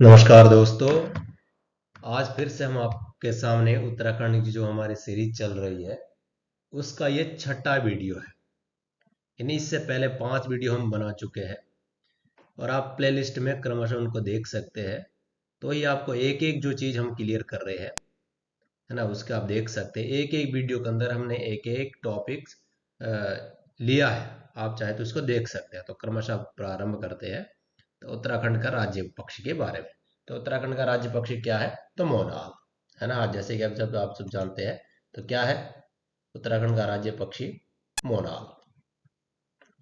नमस्कार दोस्तों। आज फिर से हम आपके सामने उत्तराखंड की जो हमारी सीरीज चल रही है उसका ये छठा वीडियो है। यानी इससे पहले 5 वीडियो हम बना चुके हैं और आप प्लेलिस्ट में क्रमशः उनको देख सकते हैं। तो ये आपको एक एक जो चीज़ हम क्लियर कर रहे हैं है ना, उसका आप देख सकते हैं। एक एक वीडियो के अंदर हमने एक एक टॉपिक लिया है। आप चाहे तो इसको देख सकते हैं। तो क्रमशः प्रारंभ करते हैं। तो उत्तराखंड का राज्य पक्षी के बारे में। तो उत्तराखंड का राज्य पक्षी क्या है? तो मोनाल है ना। जैसे कि अब जब आप सब जानते हैं तो क्या है उत्तराखंड का राज्य पक्षी? मोनाल।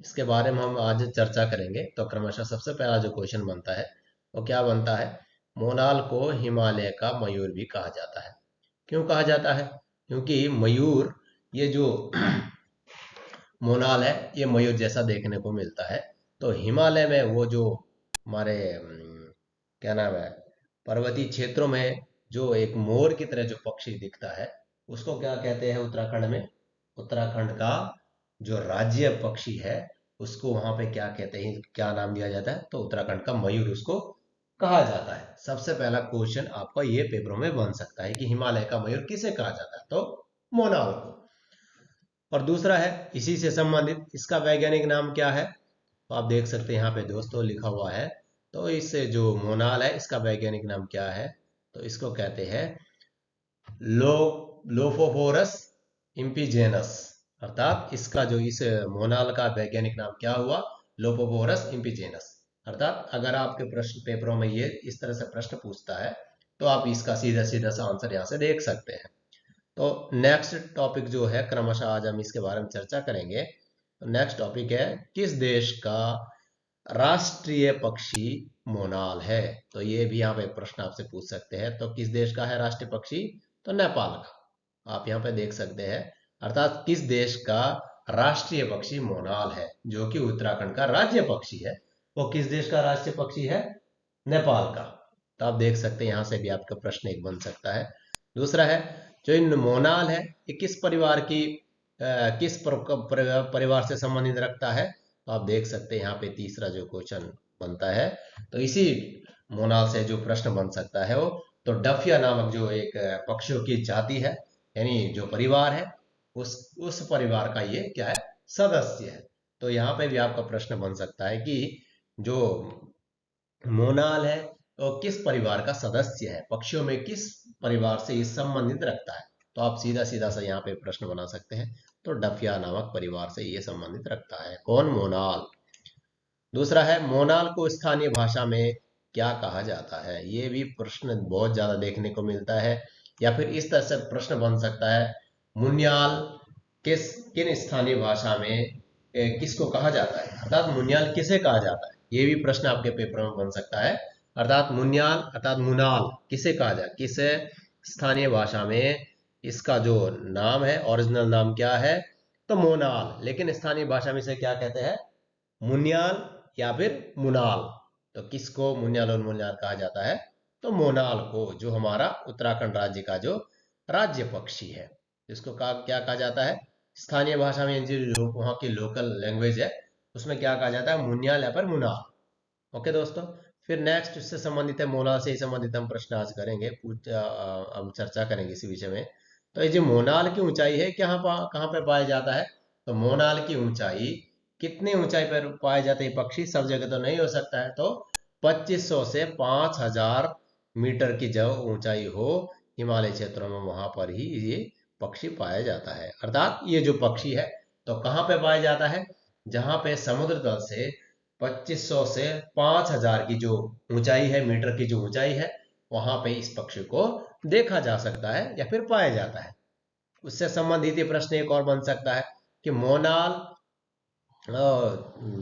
इसके बारे में हम आज चर्चा करेंगे। तो क्रमशः सबसे पहला जो क्वेश्चन बनता है वो क्या बनता है? मोनाल को हिमालय का मयूर भी कहा जाता है। क्यों कहा जाता है? क्योंकि मयूर, ये जो मोनाल है ये मयूर जैसा देखने को मिलता है। तो हिमालय में वो जो हमारे क्या नाम है, पर्वतीय क्षेत्रों में जो एक मोर की तरह जो पक्षी दिखता है उसको क्या कहते हैं उत्तराखंड में? उत्तराखंड का जो राज्य पक्षी है उसको वहां पे क्या कहते हैं, क्या नाम दिया जाता है? तो उत्तराखंड का मयूर उसको कहा जाता है। सबसे पहला क्वेश्चन आपका ये पेपरों में बन सकता है कि हिमालय का मयूर किसे कहा जाता है? तो मोनाल को। और दूसरा है इसी से संबंधित, इसका वैज्ञानिक नाम क्या है? तो आप देख सकते हैं यहाँ पे दोस्तों लिखा हुआ है। तो इससे जो मोनाल है इसका वैज्ञानिक नाम क्या है? तो इसको कहते हैं लो लोफोफोरस इम्पिजेनस। अर्थात इसका जो इस मोनाल का वैज्ञानिक नाम क्या हुआ? लोफोफोरस इम्पिजेनस। अर्थात अगर आपके प्रश्न पेपरों में ये इस तरह से प्रश्न पूछता है तो आप इसका सीधा सीधा सा आंसर यहाँ से देख सकते हैं। तो नेक्स्ट टॉपिक जो है क्रमशः आज हम इसके बारे में चर्चा करेंगे। तो नेक्स्ट टॉपिक है किस देश का राष्ट्रीय पक्षी मोनाल है? तो ये भी यहाँ पे प्रश्न आपसे पूछ सकते हैं। तो किस देश का है राष्ट्रीय पक्षी? तो नेपाल का। आप यहाँ पे देख सकते हैं। अर्थात किस देश का राष्ट्रीय पक्षी मोनाल है, जो कि उत्तराखंड का राज्य पक्षी है, वो किस देश का राष्ट्रीय पक्षी है? नेपाल का। तो आप देख सकते हैं यहाँ से भी आपका प्रश्न एक बन सकता है। दूसरा है जो इन मोनाल है ये किस परिवार की किस परिवार से संबंधित रखता है? तो आप देख सकते हैं यहाँ पे तीसरा जो क्वेश्चन बनता है तो इसी मोनाल से जो प्रश्न बन सकता है वो तो डफिया नामक जो एक पक्षियों की जाति है, यानी जो परिवार है उस परिवार का ये क्या है? सदस्य है। तो यहाँ पे भी आपका प्रश्न बन सकता है कि जो मोनाल है तो किस परिवार का सदस्य है, पक्षियों में किस परिवार से ये संबंधित रखता है? तो आप सीधा सीधा सा यहाँ पे प्रश्न बना सकते हैं। तो डफिया नामक परिवार से ये संबंधित रखता है। कौन? मोनाल। दूसरा है मोनाल को स्थानीय भाषा में क्या कहा जाता है? ये भी प्रश्न बहुत ज्यादा देखने को मिलता है। या फिर इस तरह से प्रश्न बन सकता है मुन्याल किन स्थानीय भाषा में किसको कहा जाता है? अर्थात मुन्याल किसे कहा जाता है? ये भी प्रश्न आपके पेपर में बन सकता है। अर्थात मुन्याल अर्थात मुनाल किसे कहा जाए, किस स्थानीय भाषा में इसका जो नाम है, ओरिजिनल नाम क्या है? तो मोनाल। लेकिन स्थानीय भाषा में इसे क्या कहते हैं? मुन्याल या फिर मुनाल। तो किसको मुन्याल और मुन्याल कहा जाता है? तो मोनाल को, जो हमारा उत्तराखंड राज्य का जो राज्य पक्षी है। इसको क्या कहा जाता है? स्थानीय भाषा में जो वहाँ की लोकल लैंग्वेज है उसमें क्या कहा जाता है? मुन्याल या फिर मुनाल। ओके दोस्तों। फिर नेक्स्ट इससे संबंधित है, मोनाल से ही संबंधित हम प्रश्न आज करेंगे, हम चर्चा करेंगे इसी विषय में। तो ये जो मोनाल की ऊंचाई है कहाँ पे पाया जाता है? तो मोनाल की ऊंचाई कितनी ऊंचाई पर पाए जाते हैं पक्षी? सब जगह तो नहीं हो सकता है। तो 2500 से 5000 मीटर की जो ऊंचाई हो हिमालय क्षेत्रों में वहां पर ही ये पक्षी पाया जाता है। अर्थात ये जो पक्षी है तो कहाँ पे पाया जाता है? जहां पे समुद्र तल से 2500 से 5000 की जो ऊंचाई है, मीटर की जो ऊंचाई है, वहां पे इस पक्षी को देखा जा सकता है या फिर पाया जाता है। उससे संबंधित ये प्रश्न एक और बन सकता है कि मोनाल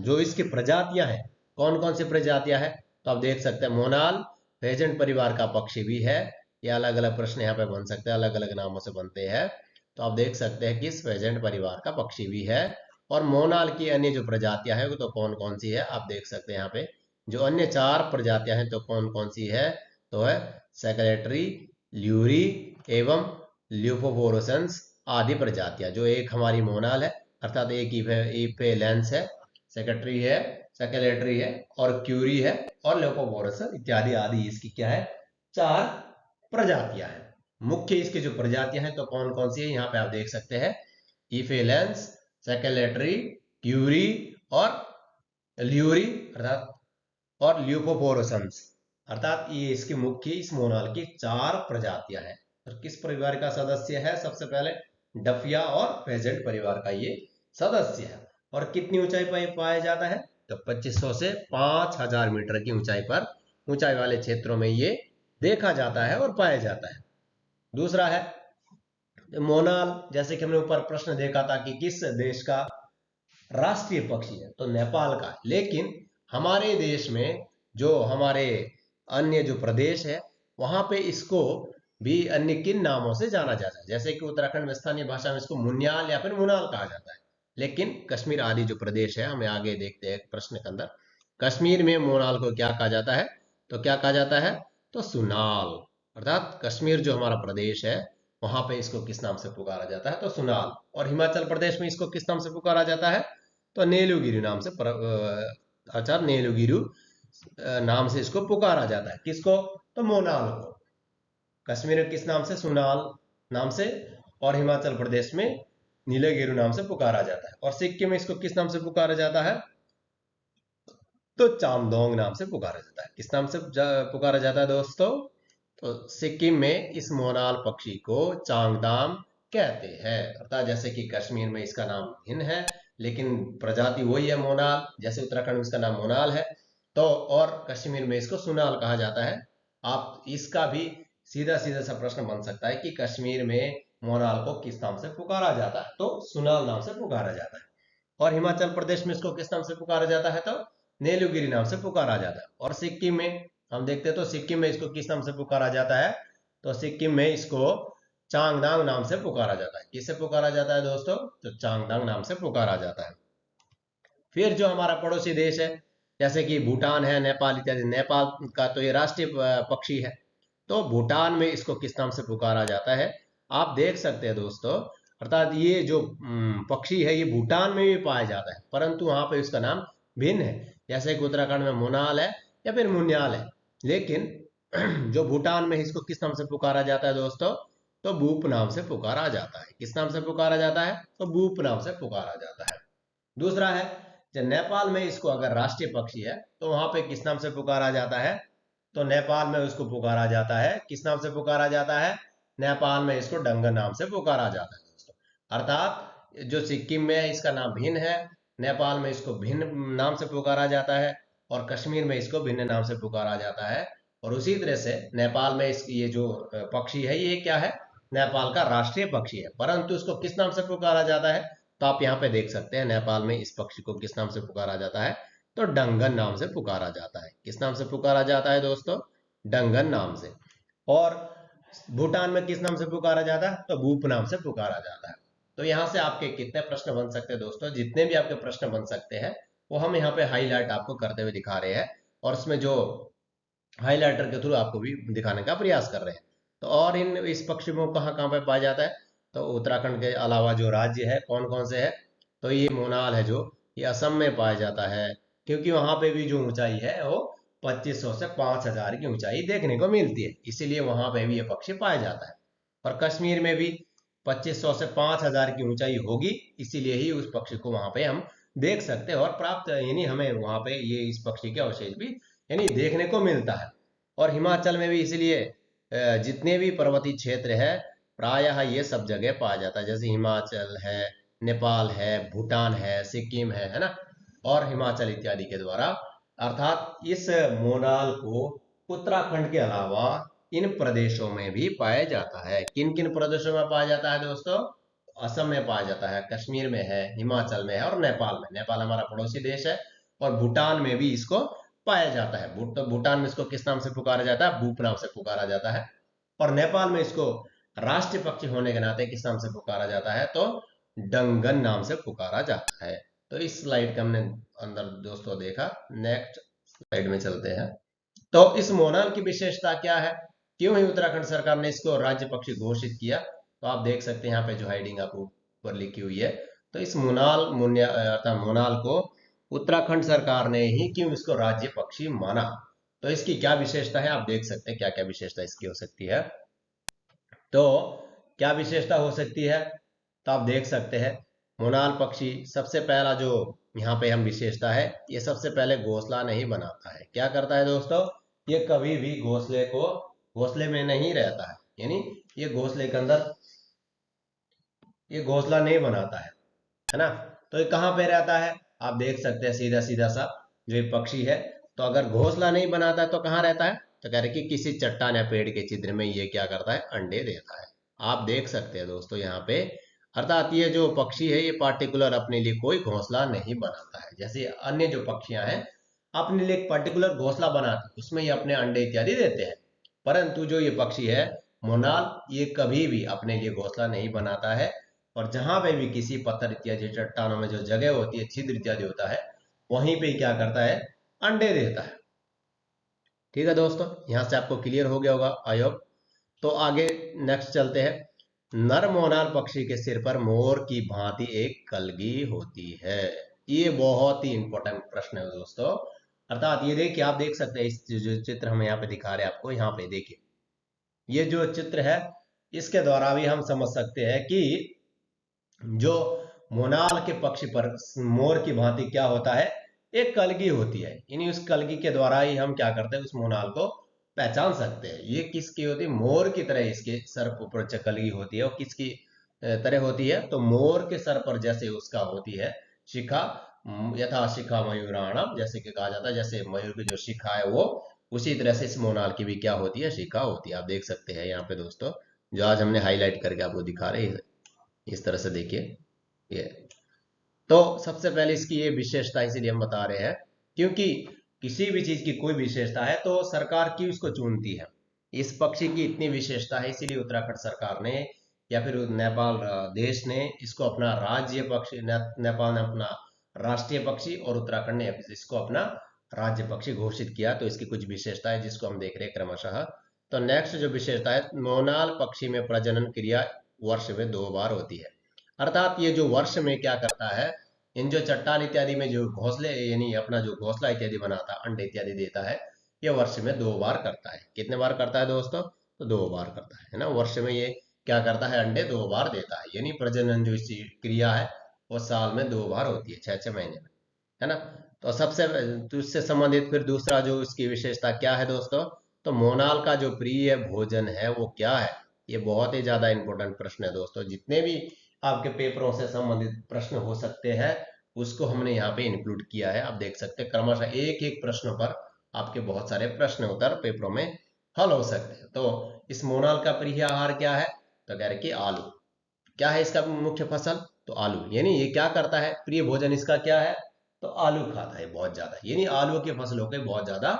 जो इसकी प्रजातियां हैं, कौन कौन सी प्रजातियां हैं? तो आप देख सकते हैं मोनाल फेजेंट परिवार का पक्षी भी है। ये अलग अलग प्रश्न यहाँ पे बन सकते हैं, अलग अलग नामों से बनते हैं। तो आप देख सकते हैं किस फेजेंट परिवार का पक्षी भी है। और मोनाल की अन्य जो प्रजातियां हैं वो तो कौन कौन सी है आप देख सकते हैं यहाँ पे। जो अन्य 4 प्रजातियां हैं तो कौन कौन सी है? तो है सेक्रेटरी, ल्यूरी एवं ल्यूफोफोरसेंस आदि प्रजातियां। जो एक हमारी मोनाल है अर्थात एक ही पे लेंस है, सेक्रेटरी है, सेकेलेटरी है और क्यूरी है और ल्यूकोवोरस इत्यादि आदि इसकी क्या है, 4 प्रजातियां हैं। मुख्य इसकी जो प्रजातियां हैं तो कौन कौन सी है, यहाँ पे आप देख सकते हैं, इफेलेंस, सेकेलेटरी, क्यूरी और ल्यूरी अर्थात और ल्यूकोपोरोसन्स, अर्थात ये इसकी मुख्य इस मोनाल की 4 प्रजातियां हैं। और किस परिवार का सदस्य है, सबसे पहले डफिया और फेजेंट परिवार का ये सदस्य है। और कितनी ऊंचाई पर पाया जाता है, तो 2500 से 5000 मीटर की ऊंचाई पर, ऊंचाई वाले क्षेत्रों में ये देखा जाता है और पाया जाता है। दूसरा है मोनाल, जैसे कि हमने ऊपर प्रश्न देखा था कि किस देश का राष्ट्रीय पक्षी है, तो नेपाल का। लेकिन हमारे देश में जो हमारे अन्य जो प्रदेश है वहां पे इसको भी अन्य किन नामों से जाना जाता है, जैसे कि उत्तराखंड में स्थानीय भाषा में इसको मुन्याल या फिर मुनाल कहा जाता है। लेकिन कश्मीर आदि जो प्रदेश है, हमें आगे देखते हैं प्रश्न के अंदर, कश्मीर में मोनाल को क्या कहा जाता है, तो क्या कहा जाता है, तो सुनाल। अर्थात कश्मीर जो हमारा प्रदेश है वहां पे इसको किस नाम से पुकारा जाता है, तो सुनाल। और हिमाचल प्रदेश में इसको किस नाम से पुकारा जाता है, तो नेलुगिरी नाम से अच्छा नेलुगिरी नाम से इसको पुकारा जाता है। किसको, तो मोनाल को। कश्मीर में किस नाम से, सुनाल नाम से, और हिमाचल प्रदेश में नीलगिरी नाम से पुकारा जाता है। और सिक्किम में इसको किस नाम से पुकारा जाता है, तो चामदोंग नाम से पुकारा जाता है। किस नाम से पुकारा जाता है दोस्तों, तो सिक्किम में इस मोनाल पक्षी को चांगदाम कहते हैं। अर्थात जैसे कि कश्मीर में इसका नाम भिन्न है लेकिन प्रजाति वही है मोनाल, जैसे उत्तराखंड में इसका नाम मोनाल है तो, और कश्मीर में इसको सुनाल कहा जाता है। आप इसका भी सीधा सीधा सा प्रश्न बन सकता है कि कश्मीर में मोनाल को किस नाम से पुकारा जाता है, तो सुनाल नाम से पुकारा जाता है। और हिमाचल प्रदेश में इसको किस नाम से पुकारा जाता है, तो नेलुगिरी नाम से पुकारा जाता है। और सिक्किम में हम देखते हैं तो सिक्किम में इसको किस नाम से पुकारा जाता है, तो सिक्किम में इसको चांगदांग नाम से पुकारा जाता है। किससे पुकारा जाता है दोस्तों, तो चांगदांग नाम से पुकारा जाता है। फिर जो हमारा पड़ोसी देश है जैसे कि भूटान है, नेपाल इत्यादि, नेपाल का तो ये राष्ट्रीय पक्षी है, तो भूटान में इसको किस नाम से पुकारा जाता है, आप देख सकते हैं दोस्तों। अर्थात ये जो पक्षी है ये भूटान में भी पाया जाता है परंतु वहां पे इसका नाम भिन्न है। जैसे कि उत्तराखंड में मोनाल है या फिर मुन्याल है, लेकिन जो भूटान में इसको किस नाम से पुकारा जाता है दोस्तों, तो बूप नाम से पुकारा जाता है। किस नाम से पुकारा जाता है, तो बूप नाम से पुकारा जाता है। दूसरा है जब नेपाल में इसको अगर राष्ट्रीय पक्षी है तो वहां पे किस नाम से पुकारा जाता है, तो नेपाल में उसको पुकारा जाता है, किस नाम से पुकारा जाता है, नेपाल में इसको डंगर नाम से पुकारा जाता है दोस्तों। अर्थात जो सिक्किम में इसका नाम भिन्न है, नेपाल में इसको भिन्न नाम से पुकारा जाता है और कश्मीर में इसको भिन्न नाम से पुकारा जाता है। और उसी तरह से नेपाल में इस ये जो पक्षी है ये क्या है, नेपाल का राष्ट्रीय पक्षी है परंतु इसको किस नाम से पुकारा जाता है, तो आप यहाँ पे देख सकते हैं नेपाल में इस पक्षी को किस नाम से पुकारा जाता है, तो डंगन नाम से पुकारा जाता है। किस नाम से पुकारा जाता है दोस्तों, डंगन नाम से। और भूटान में किस नाम से पुकारा जाता है, तो बूप नाम से पुकारा जाता है। तो यहाँ से आपके कितने प्रश्न बन सकते हैं दोस्तों, जितने भी आपके प्रश्न बन सकते हैं वो हम यहाँ पे हाईलाइट आपको करते हुए दिखा रहे हैं और उसमें जो हाईलाइटर के थ्रू आपको भी दिखाने का प्रयास कर रहे हैं। तो और इन इस पक्षी में कहाँ कहाँ पे पाया जाता है, तो उत्तराखंड के अलावा जो राज्य है कौन कौन से है, तो ये मोनाल है जो ये असम में पाया जाता है क्योंकि वहां पे भी जो ऊंचाई है वो 2500 से 5000 की ऊंचाई देखने को मिलती है, इसीलिए वहां पे भी ये पक्षी पाया जाता है। और कश्मीर में भी 2500 से 5000 की ऊंचाई होगी, इसीलिए ही उस पक्षी को वहां पे हम देख सकते हैं और प्राप्त यानी हमें वहां पे ये इस पक्षी के अवशेष भी यानी देखने को मिलता है। और हिमाचल में भी इसलिए जितने भी पर्वतीय क्षेत्र है प्रायः ये सब जगह पाया जाता है, जैसे हिमाचल है, नेपाल है, भूटान है, सिक्किम है ना, और हिमाचल इत्यादि के द्वारा। अर्थात इस मोनाल को उत्तराखंड के अलावा इन प्रदेशों में भी पाया जाता है। किन किन प्रदेशों में पाया जाता है दोस्तों, असम में पाया जाता है, कश्मीर में है, हिमाचल में है और नेपाल में। नेपाल हमारा पड़ोसी देश है और भूटान में भी इसको पाया जाता है। भूटान में इसको किस नाम से पुकारा जाता है, बूप नाम से पुकारा जाता है। और नेपाल में इसको राष्ट्रीय पक्षी होने के नाते किस नाम से पुकारा जाता है, तो डंगन नाम से पुकारा जाता है। तो इस स्लाइड का हमने अंदर दोस्तों देखा, नेक्स्ट स्लाइड में चलते हैं। तो इस मोनाल की विशेषता क्या है, क्यों ही उत्तराखंड सरकार ने इसको राज्य पक्षी घोषित किया, तो आप देख सकते हैं यहाँ पे जो हाइडिंग आपको ऊपर लिखी हुई है। तो इस मोनाल अर्थात मोनाल को उत्तराखंड सरकार ने ही क्यों इसको राज्य पक्षी माना। तो इसकी क्या विशेषता है आप देख सकते हैं, क्या क्या विशेषता इसकी हो सकती है। तो क्या विशेषता हो सकती है, तो आप देख सकते हैं मोनाल पक्षी सबसे पहला जो यहाँ पे हम विशेषता है, ये सबसे पहले घोंसला नहीं बनाता है। क्या करता है दोस्तों, ये कभी भी घोंसले में नहीं रहता है, यानी ये घोंसले के अंदर ये घोंसला नहीं बनाता है ना। तो ये कहाँ पे रहता है, आप देख सकते हैं सीधा सीधा सा जो ये पक्षी है। तो अगर घोंसला नहीं बनाता है तो कहाँ रहता है, तो कह रहे कि किसी चट्टान या पेड़ के छिद्र में ये क्या करता है, अंडे देता है। आप देख सकते हैं दोस्तों यहाँ पे, अर्थात ये जो पक्षी है ये पार्टिकुलर अपने लिए कोई घोंसला नहीं बनाता है। जैसे अन्य जो पक्षियां हैं अपने लिए एक पर्टिकुलर घोंसला बनाते हैं, उसमें ये अपने अंडे इत्यादि देते हैं। परंतु जो ये पक्षी है मोनाल, ये कभी भी अपने लिए घोंसला नहीं बनाता है। और जहां पे भी किसी पत्थर इत्यादि चट्टानों में जो जगह होती है, छिद्र इत्यादि होता है, वहीं पे क्या करता है, अंडे देता है। ठीक है दोस्तों, यहां से आपको क्लियर हो गया होगा आई होप। तो आगे नेक्स्ट चलते हैं। नर मोनाल पक्षी के सिर पर मोर की भांति एक कलगी होती है। ये बहुत ही इंपॉर्टेंट प्रश्न है दोस्तों। अर्थात ये देखिए, आप देख सकते हैं इस जो चित्र हम यहाँ पे दिखा रहे हैं आपको, यहाँ पे देखिए ये जो चित्र है, इसके द्वारा भी हम समझ सकते हैं कि जो मोनाल के पक्ष पर मोर की भांति क्या होता है, एक कलगी होती है। यानी उस कलगी के द्वारा ही हम क्या करते हैं, उस मोनाल को पहचान सकते हैं। ये किसकी होती है, मोर की तरह इसके सर पर कलगी होती है। और किसकी तरह होती है, तो मोर के सर पर जैसे उसका होती है शिखा, यथा शिखा मयूराणम, जैसे कि कहा जाता है जैसे मयूर की जो शिखा है वो, उसी तरह से इस मोनाल की भी क्या होती है, शिखा होती है। आप देख सकते हैं यहाँ पे दोस्तों, जो आज हमने हाईलाइट करके आपको दिखा रहे हैं, इस तरह से देखिए ये। तो सबसे पहले इसकी ये विशेषता इसीलिए हम बता रहे हैं क्योंकि किसी भी चीज की कोई विशेषता है तो सरकार क्यों इसको चुनती है। इस पक्षी की इतनी विशेषता है, इसीलिए उत्तराखंड सरकार ने या फिर नेपाल देश ने इसको अपना राज्य पक्षी, नेपाल ने अपना राष्ट्रीय पक्षी और उत्तराखंड ने इसको अपना राज्य पक्षी घोषित किया। तो इसकी कुछ विशेषता है जिसको हम देख रहे हैं क्रमशः। तो नेक्स्ट जो विशेषता है, मोनाल पक्षी में प्रजनन क्रिया वर्ष में 2 बार होती है। अर्थात ये जो वर्ष में क्या करता है, इन जो चट्टान इत्यादि में जो घोंसले यानी अपना जो घोंसला इत्यादि बनाता है, अंडे इत्यादि देता है, ये वर्ष में 2 बार करता है। कितने बार करता है दोस्तों, तो 2 बार करता है ना। वर्ष में ये क्या करता है, अंडे 2 बार देता है। यानी प्रजनन जो इसकी क्रिया है वो साल में 2 बार होती है, 6-6 महीने में, है ना। तो सबसे तो इससे संबंधित फिर दूसरा जो इसकी विशेषता क्या है दोस्तों, तो मोनाल का जो प्रिय भोजन है वो क्या है। ये बहुत ही ज्यादा इंपॉर्टेंट प्रश्न है दोस्तों। जितने भी आपके पेपरों से संबंधित प्रश्न हो सकते हैं उसको हमने यहाँ पे इंक्लूड किया है। आप देख सकते हैं क्रमशः एक एक प्रश्न पर आपके बहुत सारे प्रश्न उत्तर पेपरों में हल हो सकते हैं। तो इस मोनाल का प्रिय आहार क्या है, तो कह रहे कि आलू। क्या है इसका मुख्य फसल, तो आलू। यानी ये क्या करता है, प्रिय भोजन इसका क्या है, तो आलू खाता है बहुत ज्यादा। यानी आलू की फसलों के बहुत ज्यादा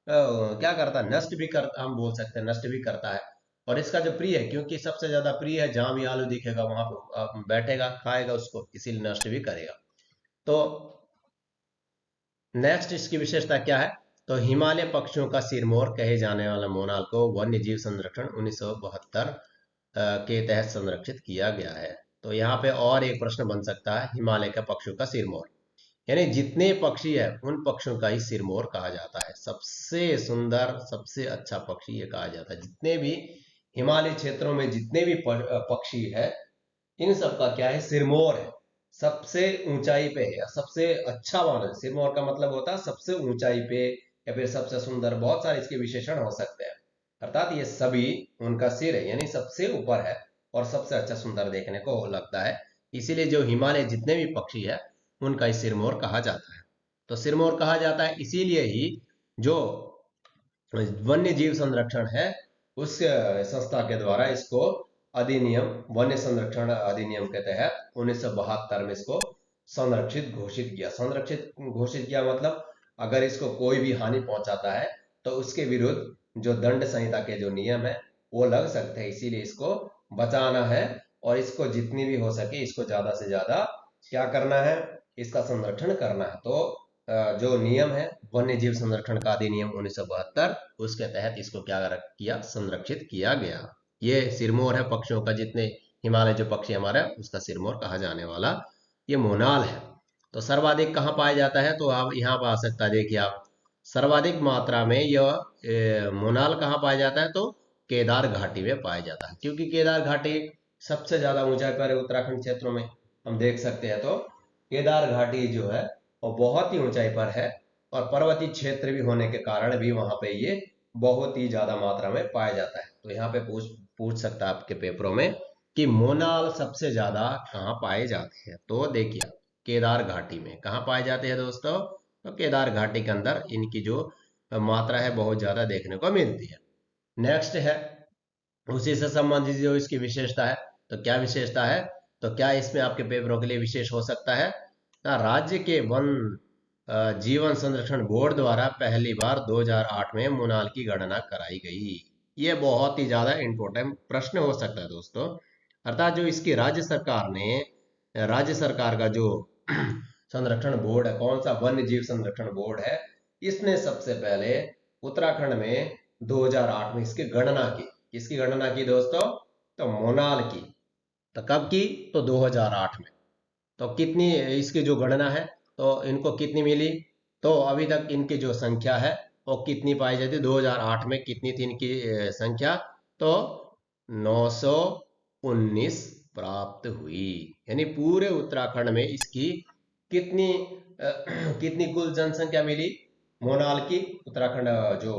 क्या करता है, नष्ट भी करता, हम बोल सकते हैं नष्ट भी करता है। और इसका जो प्रिय है, क्योंकि सबसे ज्यादा प्रिय है, जहां भी आलू दिखेगा वहां पर बैठेगा, खाएगा उसको, इसीलिए नष्ट भी करेगा। तो नेक्स्ट इसकी विशेषता क्या है, तो हिमालय पक्षियों का सिरमौर कहे जाने वाला मोनाल को वन्य जीव संरक्षण 1972 के तहत संरक्षित किया गया है। तो यहाँ पे और एक प्रश्न बन सकता है, हिमालय के पक्षियों का सिरमौर, यानी जितने पक्षी है उन पक्षियों का ही सिरमौर कहा जाता है। सबसे सुंदर सबसे अच्छा पक्षी ये कहा जाता है। जितने भी हिमालय क्षेत्रों में जितने भी पक्षी है, इन सब का क्या है, सिरमौर है। सबसे ऊंचाई पे है, सबसे अच्छा माना, सिरमौर का मतलब होता है सबसे ऊंचाई पे या फिर सबसे सुंदर, बहुत सारे इसके विशेषण हो सकते हैं। अर्थात ये सभी उनका सिर है, यानी सबसे ऊपर है और सबसे अच्छा सुंदर देखने को लगता है। इसीलिए जो हिमालय जितने भी पक्षी है उनका ही सिरमौर कहा जाता है। तो सिरमौर कहा जाता है इसीलिए ही जो वन्य जीव संरक्षण है उस संस्था के द्वारा इसको अधिनियम, वन्य संरक्षण अधिनियम के तहत 1972 में इसको संरक्षित घोषित किया। संरक्षित घोषित किया मतलब अगर इसको कोई भी हानि पहुंचाता है तो उसके विरुद्ध जो दंड संहिता के जो नियम है वो लग सकते हैं। इसीलिए इसको बचाना है और इसको जितनी भी हो सके इसको ज्यादा से ज्यादा क्या करना है, इसका संरक्षण करना है। तो जो नियम है वन्य जीव संरक्षण का अधिनियम 1972, उसके तहत इसको क्या किया, संरक्षित किया गया। ये सिरमौर है पक्षियों का, जितने हिमालय जो पक्षी हमारा उसका सिरमौर कहा जाने वाला ये मोनाल है। तो सर्वाधिक कहाँ पाया जाता है, तो आप यहाँ पर आ सकता है, देखिए आप सर्वाधिक मात्रा में यह मोनाल कहाँ पाया जाता है, तो केदार घाटी में पाया जाता है, क्योंकि केदार घाटी सबसे ज्यादा ऊंचाई पर है उत्तराखंड क्षेत्रों में, हम देख सकते हैं। तो केदार घाटी जो है वो बहुत ही ऊंचाई पर है, और पर्वतीय क्षेत्र भी होने के कारण भी वहां पे ये बहुत ही ज्यादा मात्रा में पाया जाता है। तो यहाँ पे पूछ पूछ सकता है आपके पेपरों में कि मोनाल सबसे ज्यादा कहाँ पाए जाते हैं, तो देखिए केदार घाटी में कहाँ पाए जाते हैं दोस्तों, तो केदार घाटी के अंदर इनकी जो मात्रा है बहुत ज्यादा देखने को मिलती है। नेक्स्ट है उसी से संबंधित जो इसकी विशेषता है, तो क्या विशेषता है, तो क्या इसमें आपके पेपरों के लिए विशेष हो सकता है, राज्य के वन जीवन संरक्षण बोर्ड द्वारा पहली बार 2008 में मोनाल की गणना कराई गई। ये बहुत ही ज्यादा इंपॉर्टेंट प्रश्न हो सकता है दोस्तों। अर्थात जो इसकी राज्य सरकार का जो संरक्षण बोर्ड है, कौन सा वन्य जीव संरक्षण बोर्ड है, इसने सबसे पहले उत्तराखंड में 2008 में इसकी गणना की। किसकी गणना की दोस्तों, तो मोनाल की। तो कब की, तो 2008 में। तो कितनी इसकी जो गणना है, तो इनको कितनी मिली, तो अभी तक इनकी जो संख्या है वो कितनी पाई जाती है, 2008 में कितनी थी इनकी संख्या, तो 919 प्राप्त हुई। यानी पूरे उत्तराखंड में इसकी कितनी कितनी कुल जनसंख्या मिली मोनाल की, उत्तराखंड जो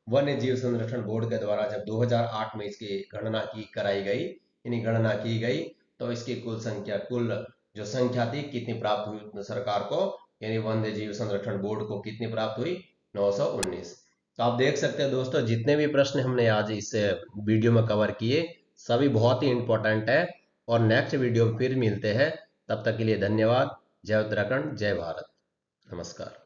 वन्य जीव संरक्षण बोर्ड के द्वारा जब 2008 में इसकी गणना की कराई गई, यानी गणना की गई, तो इसकी कुल जो संख्या थी कितनी प्राप्त हुई सरकार को, यानी वन्य जीव संरक्षण बोर्ड को कितनी प्राप्त हुई, 919। तो आप देख सकते हैं दोस्तों, जितने भी प्रश्न हमने आज इस वीडियो में कवर किए सभी बहुत ही इंपॉर्टेंट है। और नेक्स्ट वीडियो में फिर मिलते हैं, तब तक के लिए धन्यवाद। जय उत्तराखंड, जय भारत, नमस्कार।